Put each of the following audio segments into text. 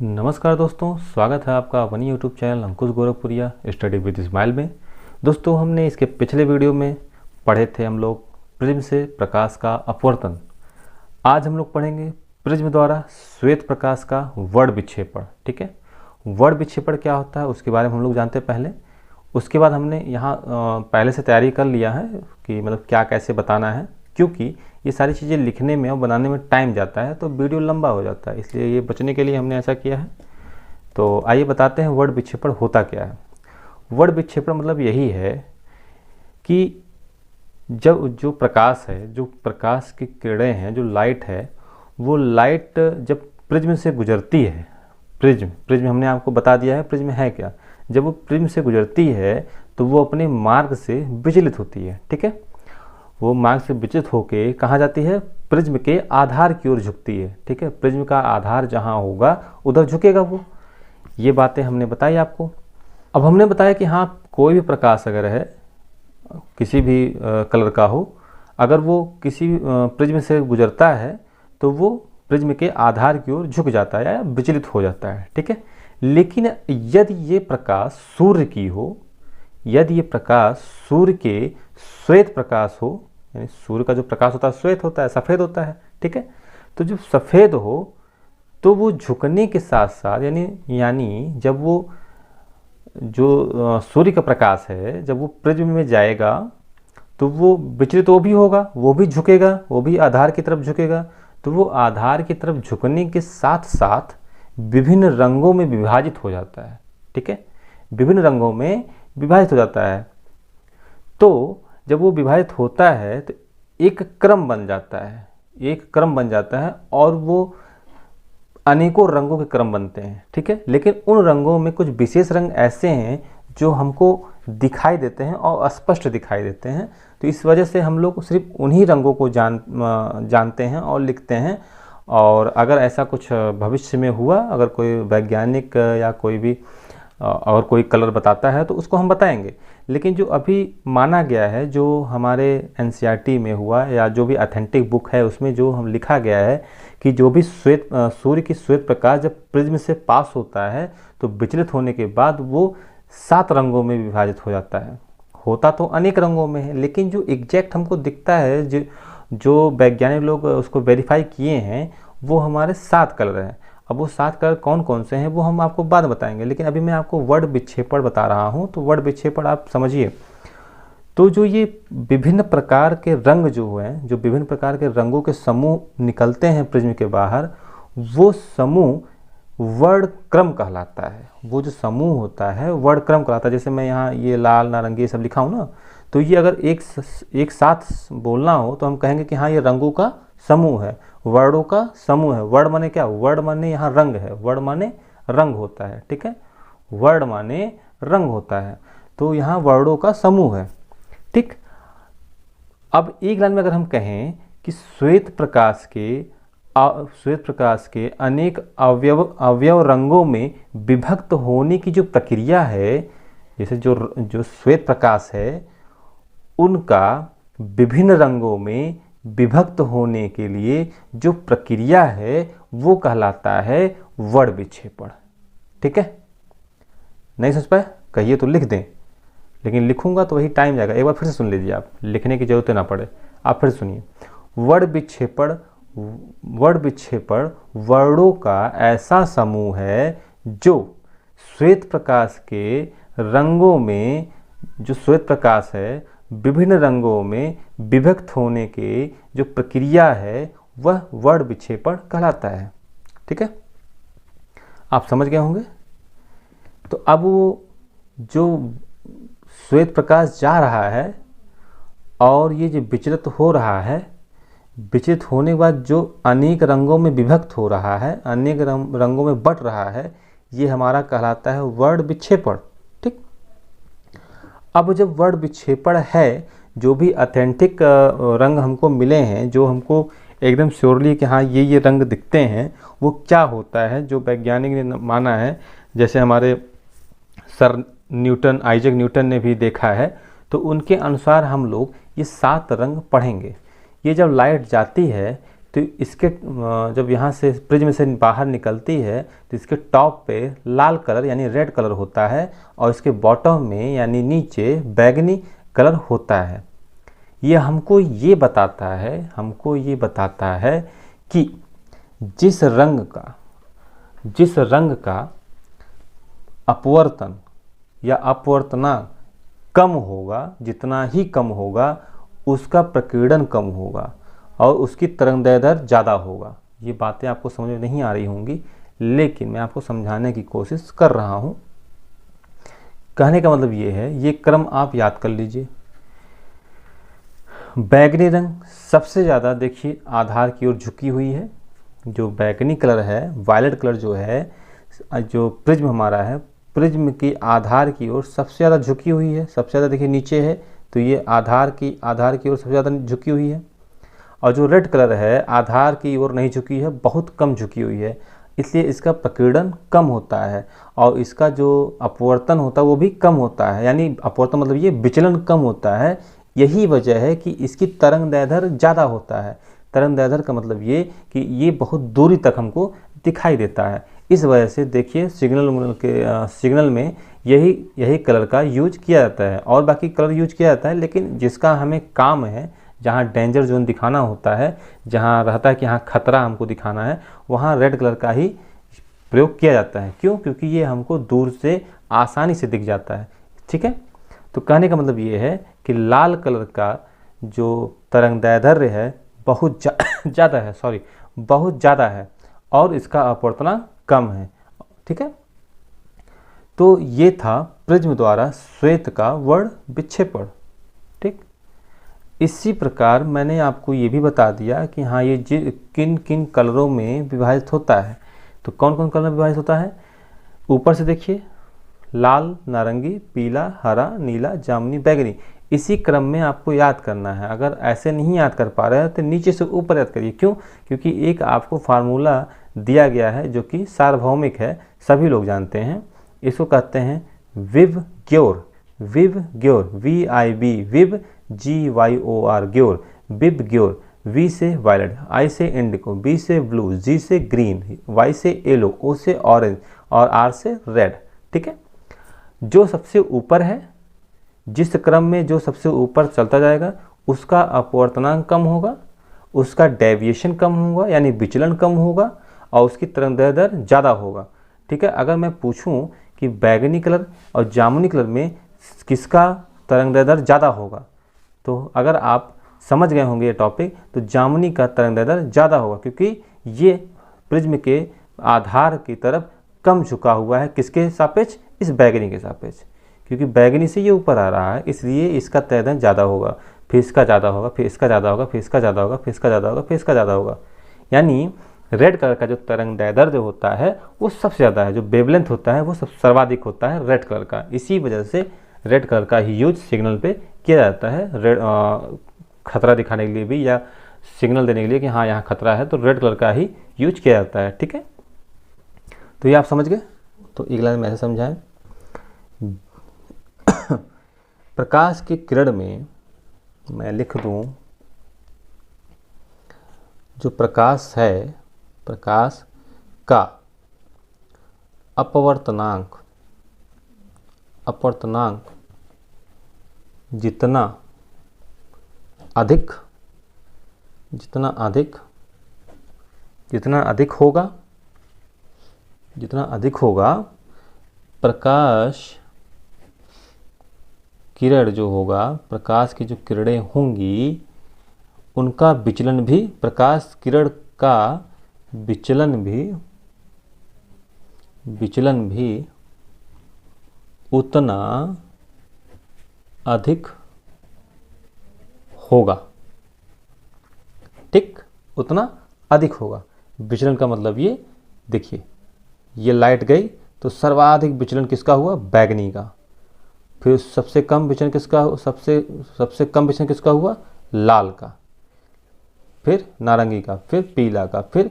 नमस्कार दोस्तों, स्वागत है आपका अपनी YouTube channel Ankush Gorakhpuriya study with Ismail में। दोस्तों, हमने इसके पिछले वीडियो में पढ़े थे हम लोग प्रिज्म से प्रकाश का अपवर्तन। आज हम लोग पढ़ेंगे प्रिज्म द्वारा श्वेत प्रकाश का वर्ण विक्षेपण। ठीक है, वर्ण विक्षेपण क्या होता है उसके बारे में हम लोग जानते हैं पहले। उसके बाद हमने यहाँ पहले से तैयारी कर लिया है कि मतलब क्या कैसे बताना है, क्योंकि ये सारी चीज़ें लिखने में और बनाने में टाइम जाता है तो वीडियो लंबा हो जाता है, इसलिए ये बचने के लिए हमने ऐसा किया है। तो आइए बताते हैं वर्ण विक्षेपण होता क्या है। वर्ण विक्षेपण मतलब यही है कि जब जो प्रकाश है, जो प्रकाश की किरणें हैं, जो लाइट है, वो लाइट जब प्रिज्म से गुजरती है, प्रिज्म हमने आपको बता दिया है प्रिज्म है क्या। जब वो प्रिज्म से गुजरती है तो वो अपने मार्ग से विचलित होती है। ठीक है, वो मार्ग से विचलित होके कहाँ जाती है, प्रिज्म के आधार की ओर झुकती है। ठीक है, प्रिज्म का आधार जहाँ होगा उधर झुकेगा वो। ये बातें हमने बताई आपको। अब हमने बताया कि हाँ, कोई भी प्रकाश अगर है किसी भी कलर का हो, अगर वो किसी प्रिज्म से गुजरता है तो वो प्रिज्म के आधार की ओर झुक जाता है या विचलित हो जाता है। ठीक है, लेकिन यदि ये प्रकाश सूर्य की हो, यदि ये प्रकाश सूर्य के श्वेत प्रकाश हो, यानी सूर्य का जो प्रकाश होता है श्वेत होता है, सफ़ेद होता है। ठीक है, तो जब सफ़ेद हो तो वो झुकने के साथ साथ यानी जब वो जो सूर्य का प्रकाश है जब वो प्रिज्म में जाएगा तो वो विचलित वो भी होगा, वो भी झुकेगा, वो भी आधार की तरफ झुकेगा। तो वो आधार की तरफ झुकने के साथ साथ विभिन्न रंगों में विभाजित हो जाता है। ठीक है, विभिन्न रंगों में विभाजित हो जाता है। तो जब वो विभाजित होता है तो एक क्रम बन जाता है, एक क्रम बन जाता है और वो अनेकों रंगों के क्रम बनते हैं। ठीक है, लेकिन उन रंगों में कुछ विशेष रंग ऐसे हैं जो हमको दिखाई देते हैं और स्पष्ट दिखाई देते हैं। तो इस वजह से हम लोग सिर्फ उन्हीं रंगों को जानते हैं और लिखते हैं। और अगर ऐसा कुछ भविष्य में हुआ, अगर कोई वैज्ञानिक या कोई भी और कोई कलर बताता है तो उसको हम बताएंगे। लेकिन जो अभी माना गया है, जो हमारे एनसीईआरटी में हुआ या जो भी ऑथेंटिक बुक है उसमें जो हम लिखा गया है कि जो भी सूर्य की श्वेत प्रकाश जब प्रिज्म से पास होता है तो विचलित होने के बाद वो 7 रंगों में विभाजित हो जाता है। होता तो अनेक रंगों में है, लेकिन जो एग्जैक्ट हमको दिखता है, जो वैज्ञानिक लोग उसको वेरीफाई किए हैं, वो हमारे 7 कलर हैं। अब वो 7 कलर कौन कौन से हैं वो हम आपको बाद में बताएंगे, लेकिन अभी मैं आपको वर्ण विक्षेपण बता रहा हूँ। तो वर्ण विक्षेपण आप समझिए। तो जो ये विभिन्न प्रकार के रंग जो हैं, जो विभिन्न प्रकार के रंगों के समूह निकलते हैं प्रिज्म के बाहर, वो समूह वर्ण क्रम कहलाता है। वो जो समूह होता है वर्ण क्रम कहलाता है। जैसे मैं यहाँ ये लाल नारंगी ये सब लिखा हूँ ना, तो ये अगर एक साथ बोलना हो तो हम कहेंगे कि हाँ, ये रंगों का समूह है, वर्णों का समूह है। वर्ण माने क्या, वर्ण माने यहाँ रंग है, वर्ण माने रंग होता है। ठीक है, वर्ण माने रंग होता है, तो यहाँ वर्णों का समूह है। ठीक, अब एक लाइन में अगर हम कहें कि श्वेत प्रकाश के अनेक अवयव रंगों में विभक्त होने की जो प्रक्रिया है, जैसे जो श्वेत प्रकाश है उनका विभिन्न रंगों में विभक्त होने के लिए जो प्रक्रिया है वो कहलाता है वर्ण विक्षेपण। ठीक है, नहीं समझ पाए कहिए तो लिख दें, लेकिन लिखूंगा तो वही टाइम जाएगा। एक बार फिर से सुन लीजिए, आप लिखने की जरूरत ना पड़े, आप फिर सुनिए। वर्ण विक्षेपण वर्णों का ऐसा समूह है जो श्वेत प्रकाश के रंगों में, जो श्वेत प्रकाश है विभिन्न रंगों में विभक्त होने के जो प्रक्रिया है वह वर्ण विक्षेपण कहलाता है। ठीक है, आप समझ गए होंगे। तो अब वो जो श्वेत प्रकाश जा रहा है और ये जो विचलित हो रहा है, विचलित होने के बाद जो अनेक रंगों में विभक्त हो रहा है, अनेक रंगों में बट रहा है, ये हमारा कहलाता है वर्ण विक्षेपण। ठीक, अब जब वर्ण विक्षेपण है, जो भी ऑथेंटिक रंग हमको मिले हैं, जो हमको एकदम श्योरली कि हाँ ये रंग दिखते हैं, वो क्या होता है जो वैज्ञानिक ने माना है, जैसे हमारे सर आइजैक न्यूटन ने भी देखा है, तो उनके अनुसार हम लोग ये 7 रंग पढ़ेंगे। ये जब लाइट जाती है तो इसके जब यहाँ से प्रिज्म से बाहर निकलती है तो इसके टॉप पे लाल कलर यानी रेड कलर होता है और इसके बॉटम में यानी नीचे बैगनी कलर होता है। ये हमको ये बताता है कि जिस रंग का अपवर्तन या अपवर्तनांक कम होगा, जितना ही कम होगा उसका प्रकीर्णन कम होगा और उसकी तरंगदैर्ध्य ज़्यादा होगा। ये बातें आपको समझ में नहीं आ रही होंगी, लेकिन मैं आपको समझाने की कोशिश कर रहा हूँ। कहने का मतलब ये है, ये क्रम आप याद कर लीजिए। बैगनी रंग सबसे ज़्यादा देखिए आधार की ओर झुकी हुई है। जो बैगनी कलर है, वायलेट कलर जो है, जो प्रिज्म हमारा है, प्रिज्म की आधार की ओर सबसे ज़्यादा झुकी हुई है। सबसे ज़्यादा देखिए नीचे है तो ये आधार की ओर सबसे ज़्यादा झुकी हुई है। और जो रेड कलर है आधार की ओर नहीं झुकी है, बहुत कम झुकी हुई है, इसलिए इसका प्रकीर्णन कम होता है और इसका जो अपवर्तन होता है वो भी कम होता है। यानी अपवर्तन मतलब ये विचलन कम होता है। यही वजह है कि इसकी तरंगदैर्ध्य ज़्यादा होता है। तरंगदैर्ध्य का मतलब ये कि ये बहुत दूरी तक हमको दिखाई देता है। इस वजह से देखिए सिग्नल में यही कलर का यूज किया जाता है और बाकी कलर यूज किया जाता है, लेकिन जिसका हमें काम है, जहाँ डेंजर जोन दिखाना होता है, जहाँ रहता है कि यहाँ खतरा हमको दिखाना है, वहाँ रेड कलर का ही प्रयोग किया जाता है। क्यों? क्योंकि ये हमको दूर से आसानी से दिख जाता है। ठीक है, तो कहने का मतलब ये है कि लाल कलर का जो तरंगदैर्ध्य है बहुत ज़्यादा है और इसका अपवर्तनांक कम है। ठीक है, तो ये था प्रिज्म द्वारा श्वेत का वर्ण विक्षेपण। ठीक, इसी प्रकार मैंने आपको ये भी बता दिया कि हाँ ये किन किन कलरों में विभाजित होता है। तो कौन कौन कलर में विभाजित होता है? ऊपर से देखिए, लाल, नारंगी, पीला, हरा, नीला, जामुनी, बैगनी। इसी क्रम में आपको याद करना है। अगर ऐसे नहीं याद कर पा रहे हैं तो नीचे से ऊपर याद करिए। क्यों? क्योंकि एक आपको फार्मूला दिया गया है जो कि सार्वभौमिक है, सभी लोग जानते हैं। इसको कहते हैं विव ग्योर। VIB, विव GYOR, ग्योर, विव ग्योर। V से वायलेट, I से इंडिको, B से ब्लू, G से ग्रीन, Y से येलो, O से ऑरेंज और R से रेड। ठीक है, जो सबसे ऊपर है, जिस क्रम में जो सबसे ऊपर चलता जाएगा उसका अपवर्तनांक कम होगा, उसका डेविएशन कम होगा यानी विचलन कम होगा और उसकी तरंगदैर्ध्य ज़्यादा होगा। ठीक है, अगर मैं पूछूं कि बैगनी कलर और जामुनी कलर में किसका तरंगदैर्ध्य ज़्यादा होगा, तो अगर आप समझ गए होंगे ये टॉपिक, तो जामुनी का तरंगदैर्ध्य ज़्यादा होगा क्योंकि ये प्रिज्म के आधार की तरफ कम झुका हुआ है। किसके सापेक्ष? इस बैगनी के सापेक्ष। क्योंकि बैगनी से ये ऊपर आ रहा है इसलिए इसका तरंगदैर्ध्य ज़्यादा होगा, फिर इसका ज़्यादा होगा, फिर इसका ज़्यादा होगा, फिर इसका ज़्यादा होगा, फिर इसका ज़्यादा होगा, फिर इसका ज़्यादा होगा। यानी रेड कलर का जो तरंगदैर्ध्य होता है वो सबसे ज़्यादा है, जो वेवलेंथ होता है वो सर्वाधिक होता है रेड कलर का। इसी वजह से रेड कलर का ही यूज सिग्नल पे किया जाता है। रेड खतरा दिखाने के लिए भी या सिग्नल देने के लिए कि हाँ यहाँ खतरा है, तो रेड कलर का ही यूज किया जाता है। ठीक है, तो ये आप समझ गए। तो एक लाइन में ऐसे समझाएं, प्रकाश की किरण में मैं लिख दूं, जो प्रकाश है, प्रकाश का अपवर्तनांक जितना अधिक होगा, प्रकाश किरण जो होगा, प्रकाश की जो किरणें होंगी उनका विचलन भी, प्रकाश किरण का विचलन भी उतना अधिक होगा। ठीक, उतना अधिक होगा। विचलन का मतलब ये देखिए, ये लाइट गई तो सर्वाधिक विचलन किसका हुआ? बैगनी का। फिर सबसे कम विचलन किसका? सबसे कम विचलन किसका हुआ? लाल का, फिर नारंगी का, फिर पीला का, फिर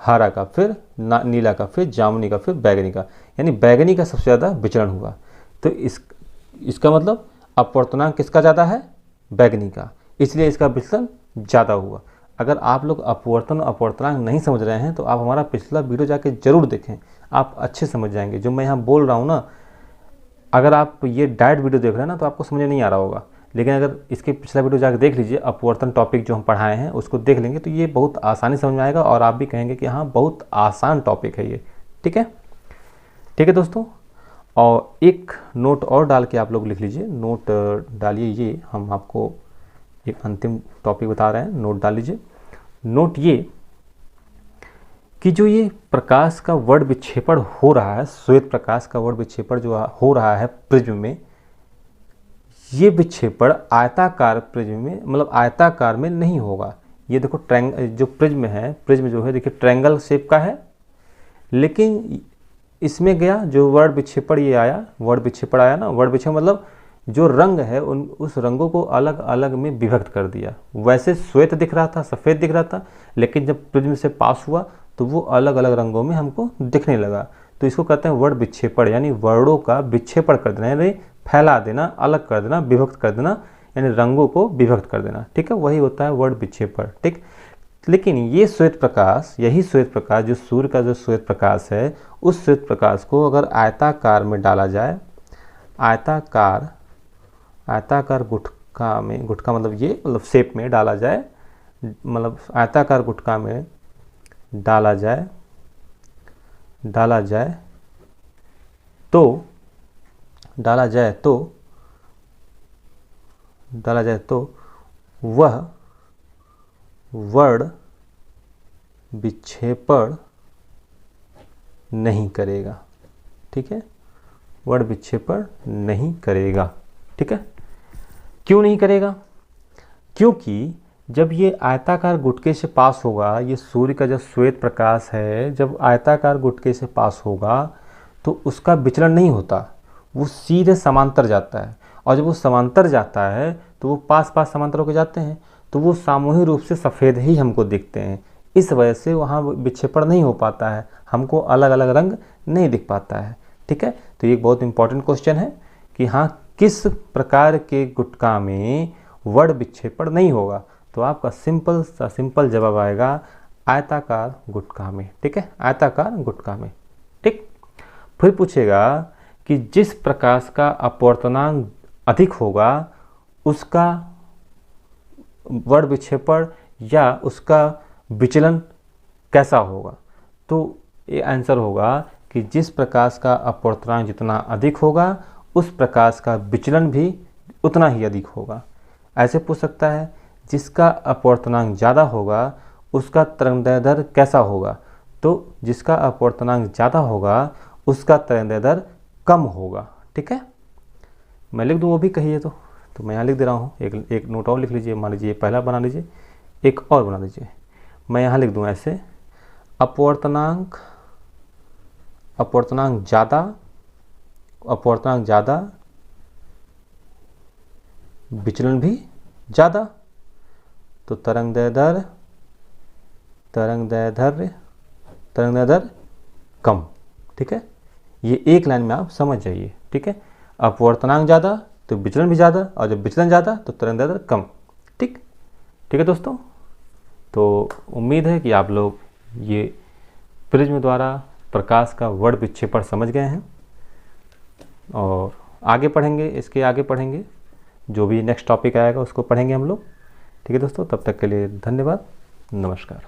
हरा का, फिर नीला का, फिर जामुनी का, फिर बैगनी का। यानी बैगनी का सबसे ज़्यादा विचलन हुआ। तो इसका मतलब अपवर्तनांक किसका ज़्यादा है? बैगनी का, इसलिए इसका विचलन ज़्यादा हुआ। अगर आप लोग अपवर्तन अपवर्तनांक नहीं समझ रहे हैं तो आप हमारा पिछला वीडियो जाके ज़रूर देखें, आप अच्छे समझ जाएंगे। जो मैं यहाँ बोल रहा हूँ ना, अगर आप ये डायरेक्ट वीडियो देख रहे हैं ना तो आपको समझ नहीं आ रहा होगा, लेकिन अगर इसके पिछला वीडियो जाकर देख लीजिए, अपवर्तन टॉपिक जो हम पढ़ाए हैं उसको देख लेंगे तो ये बहुत आसानी समझ में आएगा और आप भी कहेंगे कि हाँ बहुत आसान टॉपिक है ये। ठीक है, ठीक है दोस्तों। और एक नोट और डाल के आप लोग लिख लीजिए, नोट डालिए, ये हम आपको एक अंतिम टॉपिक बता रहे हैं, नोट डाल लीजिए। नोट ये कि जो ये प्रकाश का वर्ण विक्षेपण हो रहा है, श्वेत प्रकाश का वर्ण विक्षेपण जो हो रहा है प्रिज्म में, ये विक्षेपण आयताकार प्रिज्म में, मतलब आयताकार में नहीं होगा। ये देखो जो प्रिज्म है, प्रिज्म जो है देखिए ट्रायंगल शेप का है, लेकिन इसमें गया जो वर्ण विक्षेपण ये आया, वर्ण विक्षेपण आया ना, वर्ण विक्षेपण मतलब जो रंग है उस रंगों को अलग अलग में विभक्त कर दिया। वैसे श्वेत दिख रहा था, सफ़ेद दिख रहा था, लेकिन जब प्रिज्म से पास हुआ तो वो अलग अलग रंगों में हमको दिखने लगा। तो इसको कहते हैं वर्ण विक्षेपण, यानी वर्णों का विक्षेपण कर देना, यानी फैला देना, अलग कर देना, विभक्त कर देना, यानी रंगों को विभक्त कर देना। ठीक है, वही होता है वर्ण विक्षेपण। ठीक, लेकिन ये श्वेत प्रकाश, यही श्वेत प्रकाश जो सूर्य का जो श्वेत प्रकाश है, उस श्वेत प्रकाश को अगर आयताकार में डाला जाए, आयताकार गुटका में, गुटका मतलब ये मतलब शेप में डाला जाए, मतलब आयताकार गुटका में डाला जाए तो वह वर्ण विक्षेपण नहीं करेगा। ठीक है, वर्ण विक्षेपण नहीं करेगा। ठीक है, क्यों नहीं करेगा? क्योंकि जब ये आयताकार गुटके से पास होगा, ये सूर्य का जो श्वेत प्रकाश है जब आयताकार गुटके से पास होगा तो उसका विचलन नहीं होता, वो सीधे समांतर जाता है। और जब वो समांतर जाता है तो वो पास पास समांतर होकर जाते हैं, तो वो सामूहिक रूप से सफ़ेद ही हमको दिखते हैं। इस वजह से वहाँ विक्षेपण नहीं हो पाता है, हमको अलग अलग रंग नहीं दिख पाता है। ठीक है, तो ये एक बहुत इंपॉर्टेंट क्वेश्चन है कि हाँ किस प्रकार के गुटका में वर्ण विक्षेपण नहीं होगा। तो आपका सिंपल जवाब आएगा आयताकार गुटका में। ठीक है, आयताकार गुटका में। ठीक, फिर पूछेगा कि जिस प्रकाश का अपवर्तनांक अधिक होगा उसका वर्ण विक्षेपण या उसका विचलन कैसा होगा। तो ये आंसर होगा कि जिस प्रकाश का अपवर्तनांक जितना अधिक होगा उस प्रकाश का विचलन भी उतना ही अधिक होगा। ऐसे पूछ सकता है जिसका अपवर्तनांक ज़्यादा होगा उसका तरंगदैर्ध्य कैसा होगा। तो जिसका अपवर्तनांक ज़्यादा होगा उसका तरंगदैर्ध्य कम होगा। ठीक है, मैं लिख दूँ वो भी कहिए तो मैं यहाँ लिख दे रहा हूँ। एक नोट और लिख लीजिए, मान लीजिए पहला बना लीजिए, एक और बना लीजिए। मैं यहाँ लिख दूँ ऐसे, अपवर्तनांक ज़्यादा विचलन भी ज़्यादा, तो तरंगदैर्ध्य कम। ठीक है, ये एक लाइन में आप समझ जाइए। ठीक है, अपवर्तनांक ज़्यादा तो विचलन भी ज़्यादा, और जब विचलन ज़्यादा तो तरंगदैर्ध्य कम। ठीक है दोस्तों, तो उम्मीद है कि आप लोग ये प्रिज्म द्वारा प्रकाश का वर्ण विक्षेपण समझ गए हैं और आगे पढ़ेंगे, इसके आगे पढ़ेंगे, जो भी नेक्स्ट टॉपिक आएगा उसको पढ़ेंगे हम लोग। ठीक है दोस्तों, तब तक के लिए धन्यवाद, नमस्कार।